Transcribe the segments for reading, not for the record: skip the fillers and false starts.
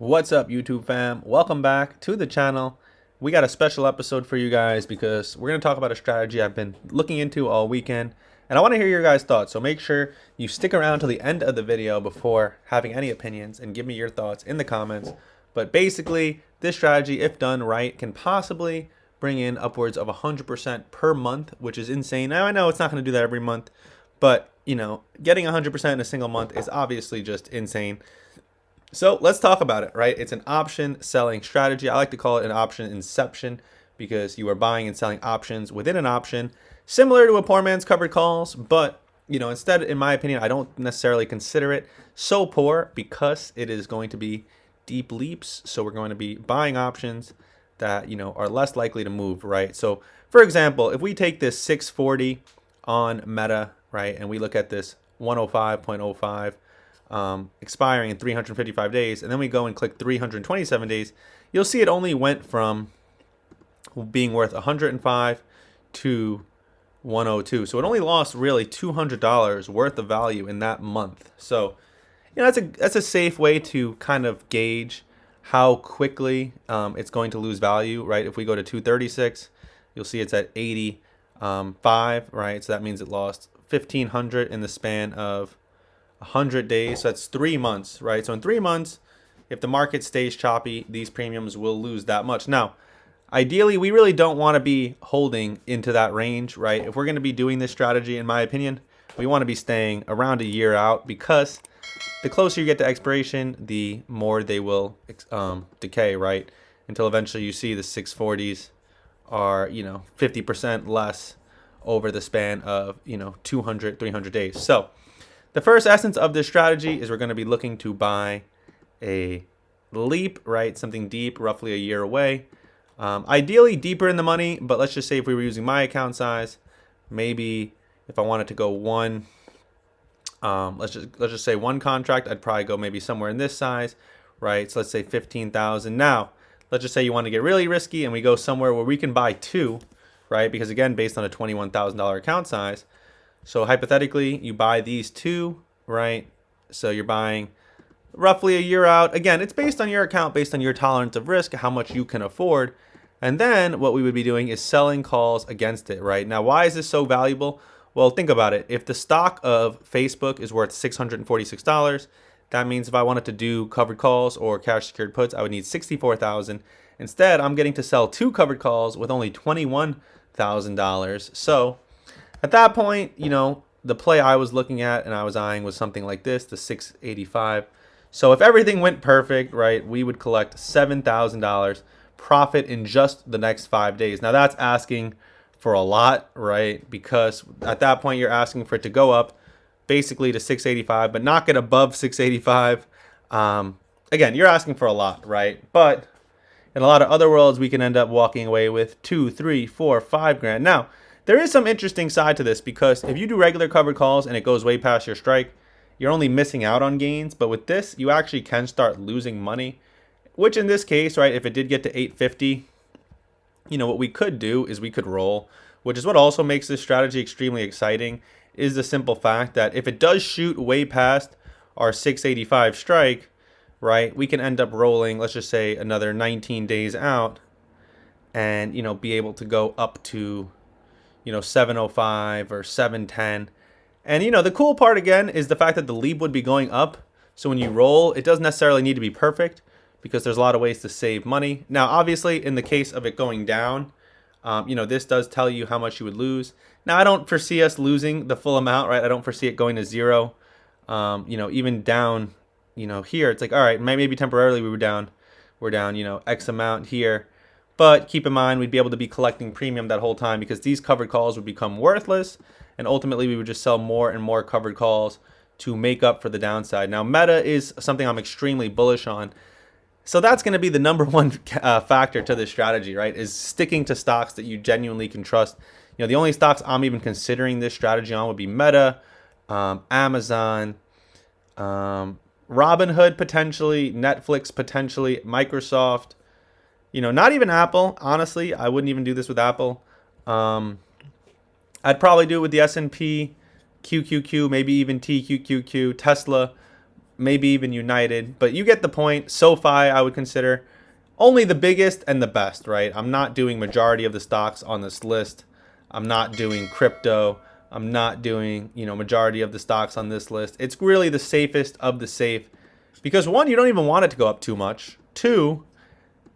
What's up, YouTube fam? Welcome back to the channel. We got a special episode for you guys because we're going to talk about a strategy I've been looking into all weekend, and I want to hear your guys' thoughts. So make sure you stick around till the end of the video before having any opinions and give me your thoughts in the comments. But basically, this strategy, if done right, can possibly bring in upwards of 100% per month, which is insane. Now, I know it's not going to do that every month, but getting 100% in a single month is obviously just insane. So let's talk about it, right? It's an option selling strategy. I like to call it an option inception because you are buying and selling options within an option, similar to a poor man's covered calls. But, instead, in my opinion, I don't necessarily consider it so poor because it is going to be deep leaps. So we're going to be buying options that, are less likely to move, right? So, for example, if we take this 640 on Meta, right, and we look at this 105.05, expiring in 355 days, and then we go and click 327 days, you'll see it only went from being worth 105 to 102. So it only lost really $200 worth of value in that month. So that's a safe way to kind of gauge how quickly it's going to lose value, right? If we go to 236, you'll see it's at 85, right? So that means it lost 1,500 in the span of 100 days. So that's 3 months, right? So in 3 months, if the market stays choppy, these premiums will lose that much. Now, ideally, we really don't want to be holding into that range, right? If we're going to be doing this strategy, in my opinion, we want to be staying around a year out because the closer you get to expiration, the more they will decay, right? Until eventually you see the 640s are, 50% less over the span of, 200, 300 days. So the first essence of this strategy is we're going to be looking to buy a leap, right? Something deep, roughly a year away. Ideally deeper in the money, but let's just say if we were using my account size, maybe if I wanted to go one, let's just say one contract, I'd probably go maybe somewhere in this size, right? So let's say 15,000. Now, let's just say you want to get really risky and we go somewhere where we can buy two, right? Because again, based on a $21,000 account size. So hypothetically, you buy these two, right? So you're buying roughly a year out. Again, it's based on your account, based on your tolerance of risk, how much you can afford. And then what we would be doing is selling calls against it, right? Now, why is this so valuable? Well, think about it. If the stock of Facebook is worth $646, that means if I wanted to do covered calls or cash secured puts, I would need $64,000. Instead, I'm getting to sell two covered calls with only $21,000. So at that point, the play I was looking at and I was eyeing was something like this, the 685. So if everything went perfect, right, we would collect $7,000 profit in just the next 5 days. Now that's asking for a lot, right? Because at that point you're asking for it to go up basically to 685, but not get above 685. Again, you're asking for a lot, right? But in a lot of other worlds, we can end up walking away with 2, 3, 4, 5 grand. Now, there is some interesting side to this because if you do regular covered calls and it goes way past your strike, you're only missing out on gains. But with this, you actually can start losing money, which in this case, right, if it did get to 850, what we could do is we could roll, which is what also makes this strategy extremely exciting, is the simple fact that if it does shoot way past our 685 strike, right, we can end up rolling, let's just say another 19 days out and, be able to go up to 705 or 710. And, the cool part, again, is the fact that the leap would be going up. So when you roll, it doesn't necessarily need to be perfect because there's a lot of ways to save money. Now, obviously, in the case of it going down, this does tell you how much you would lose. Now, I don't foresee us losing the full amount, right? I don't foresee it going to zero. Even down, here, it's like, all right, maybe temporarily we're down, X amount here. But keep in mind, we'd be able to be collecting premium that whole time because these covered calls would become worthless. And ultimately, we would just sell more and more covered calls to make up for the downside. Now, Meta is something I'm extremely bullish on. So that's going to be the number one factor to this strategy, right? Is sticking to stocks that you genuinely can trust. The only stocks I'm even considering this strategy on would be Meta, Amazon, Robinhood potentially, Netflix potentially, Microsoft. Not even Apple. Honestly, I wouldn't even do this with Apple. I'd probably do it with the S&P, QQQ, maybe even TQQQ, Tesla, maybe even United, but you get the point. SoFi, I would consider only the biggest and the best, right? I'm not doing majority of the stocks on this list. I'm not doing crypto. I'm not doing, majority of the stocks on this list. It's really the safest of the safe because one, you don't even want it to go up too much. Two,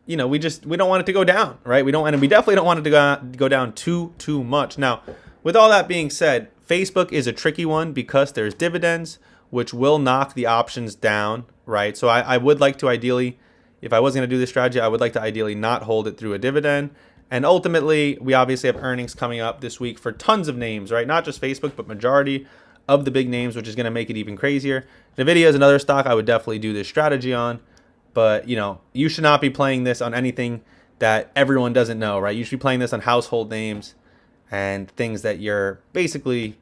we don't want it to go down, right? We definitely don't want it to go down too much. Now, with all that being said, Facebook is a tricky one because there's dividends, which will knock the options down, right? So I would like to ideally, if I was going to do this strategy, I would like to ideally not hold it through a dividend. And ultimately, we obviously have earnings coming up this week for tons of names, right? Not just Facebook, but majority of the big names, which is going to make it even crazier. Nvidia is another stock I would definitely do this strategy on. But, you should not be playing this on anything that everyone doesn't know, right? You should be playing this on household names and things that you're basically,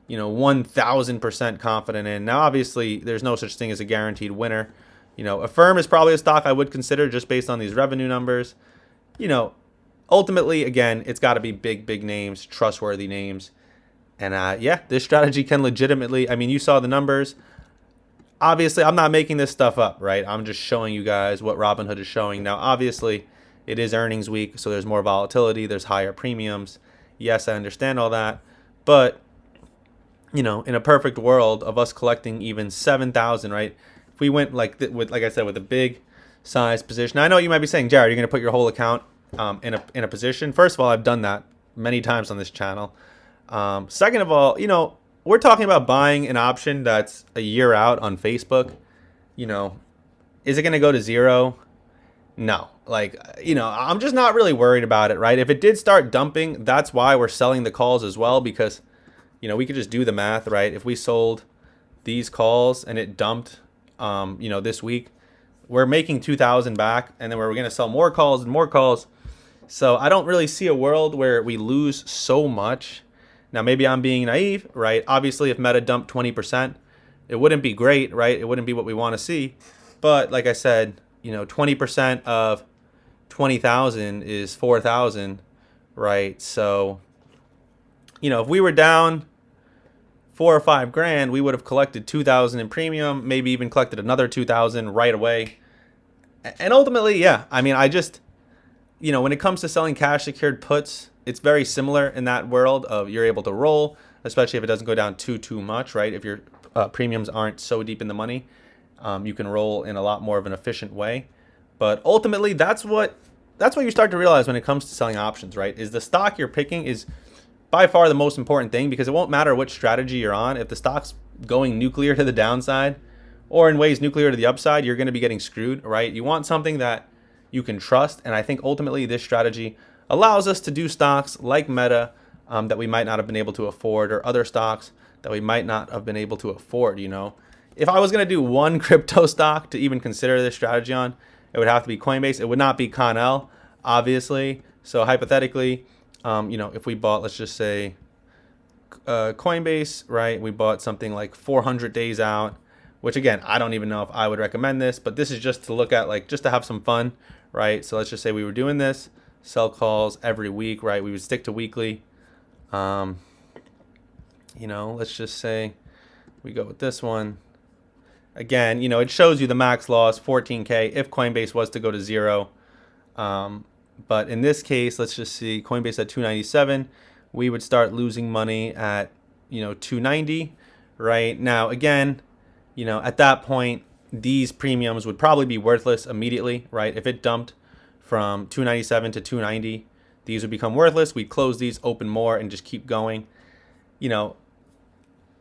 1,000% confident in. Now, obviously, there's no such thing as a guaranteed winner. Affirm is probably a stock I would consider just based on these revenue numbers. Ultimately, again, it's got to be big names, trustworthy names. And this strategy can legitimately, you saw the numbers. Obviously, I'm not making this stuff up, right? I'm just showing you guys what Robinhood is showing. Now, obviously, it is earnings week, so there's more volatility. There's higher premiums. Yes, I understand all that. But, in a perfect world of us collecting even 7,000, right? If we went like I said, with a big size position. Now, I know you might be saying, Jared, you're going to put your whole account in a position. First of all, I've done that many times on this channel. Second of all, we're talking about buying an option that's a year out on Facebook. Is it going to go to zero? No. I'm just not really worried about it, right? If it did start dumping, that's why we're selling the calls as well, because, we could just do the math, right? If we sold these calls and it dumped, this week, we're making 2,000 back, and then we're going to sell more calls and more calls. So I don't really see a world where we lose so much. Now, maybe I'm being naive, right? Obviously, if Meta dumped 20%, it wouldn't be great, right? It wouldn't be what we want to see. But like I said, 20% of 20,000 is 4,000, right? So, if we were down 4 or 5 grand, we would have collected 2,000 in premium, maybe even collected another 2,000 right away. And ultimately, I just, when it comes to selling cash secured puts, it's very similar in that world of you're able to roll, especially if it doesn't go down too much, right? If your premiums aren't so deep in the money, you can roll in a lot more of an efficient way. But ultimately, that's what you start to realize when it comes to selling options, right? Is the stock you're picking is by far the most important thing, because it won't matter which strategy you're on. If the stock's going nuclear to the downside or in ways nuclear to the upside, you're going to be getting screwed, right? You want something that you can trust. And I think ultimately this strategy allows us to do stocks like Meta that we might not have been able to afford, or other stocks that we might not have been able to afford. If I was going to do one crypto stock to even consider this strategy on, it would have to be Coinbase. It would not be Conel, obviously. So hypothetically, if we bought, let's just say Coinbase, right? We bought something like 400 days out, which again, I don't even know if I would recommend this, but this is just to look at, just to have some fun, right? So let's just say we were doing this, sell calls every week, right? We would stick to weekly. Let's just say we go with this one. Again, it shows you the max loss, 14K, if Coinbase was to go to zero. But in this case, let's just see Coinbase at 297. We would start losing money at, 290 right now. Again, at that point, these premiums would probably be worthless immediately, right? If it dumped from 297 to 290, these would become worthless. We'd close these, open more, and just keep going.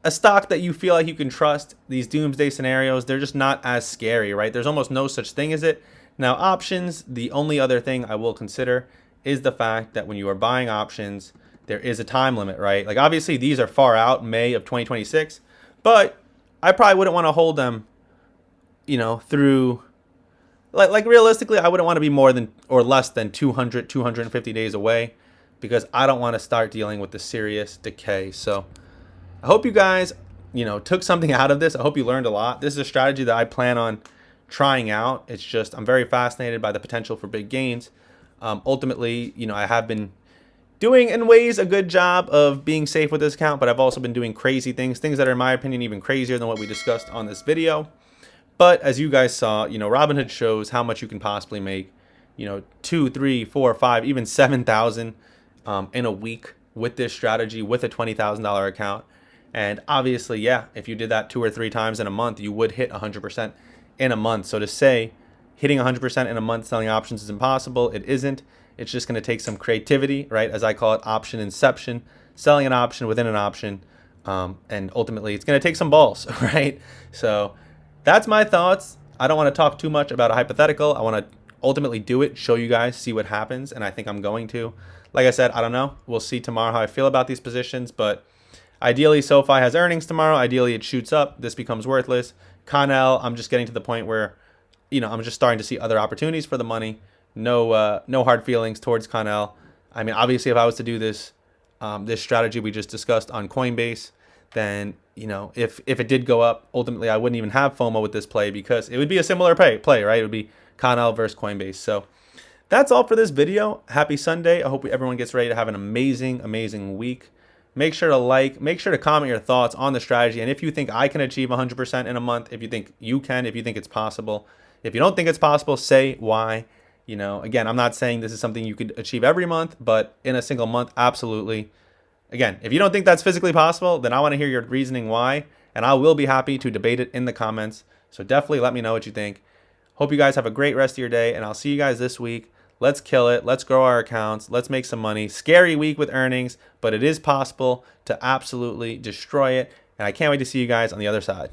A stock that you feel like you can trust, these doomsday scenarios, they're just not as scary, right? There's almost no such thing as it. Now, options, the only other thing I will consider is the fact that when you are buying options, there is a time limit, right? Obviously, these are far out, May of 2026, but I probably wouldn't want to hold them, through, realistically, I wouldn't want to be more than or less than 200, 250 days away, because I don't want to start dealing with the serious decay. So I hope you guys, took something out of this. I hope you learned a lot. This is a strategy that I plan on trying out. It's just, I'm very fascinated by the potential for big gains. Ultimately, I have been doing in ways a good job of being safe with this account, but I've also been doing crazy things that are, in my opinion, even crazier than what we discussed on this video. But as you guys saw, Robinhood shows how much you can possibly make, 2, 3, 4, 5, even 7,000 in a week with this strategy with a $20,000 account. And obviously, yeah, if you did that 2 or 3 times in a month, you would hit 100% in a month. So to say hitting 100% in a month selling options is impossible, it isn't. It's just going to take some creativity, right? As I call it, option inception, selling an option within an option. And ultimately, it's going to take some balls, right? So that's my thoughts. I don't want to talk too much about a hypothetical. I want to ultimately do it, show you guys, see what happens. And I think I'm going to. Like I said, I don't know. We'll see tomorrow how I feel about these positions. But ideally, SoFi has earnings tomorrow. Ideally, it shoots up. This becomes worthless. Connell, I'm just getting to the point where, I'm just starting to see other opportunities for the money. No hard feelings towards Connell. I mean, obviously, if I was to do this strategy we just discussed on Coinbase, then if it did go up, ultimately I wouldn't even have FOMO with this play because it would be a similar play, right? It would be Connell versus Coinbase. So that's all for this video. Happy Sunday. I hope everyone gets ready to have an amazing week. Make sure to comment your thoughts on the strategy, and if you think I can achieve 100% in a month, if you think you can, if you think it's possible. If you don't think it's possible, say why. Again, I'm not saying this is something you could achieve every month, but in a single month, absolutely. Again, if you don't think that's physically possible, then I want to hear your reasoning why, and I will be happy to debate it in the comments. So definitely let me know what you think. Hope you guys have a great rest of your day, and I'll see you guys this week. Let's kill it. Let's grow our accounts. Let's make some money. Scary week with earnings, but it is possible to absolutely destroy it, and I can't wait to see you guys on the other side.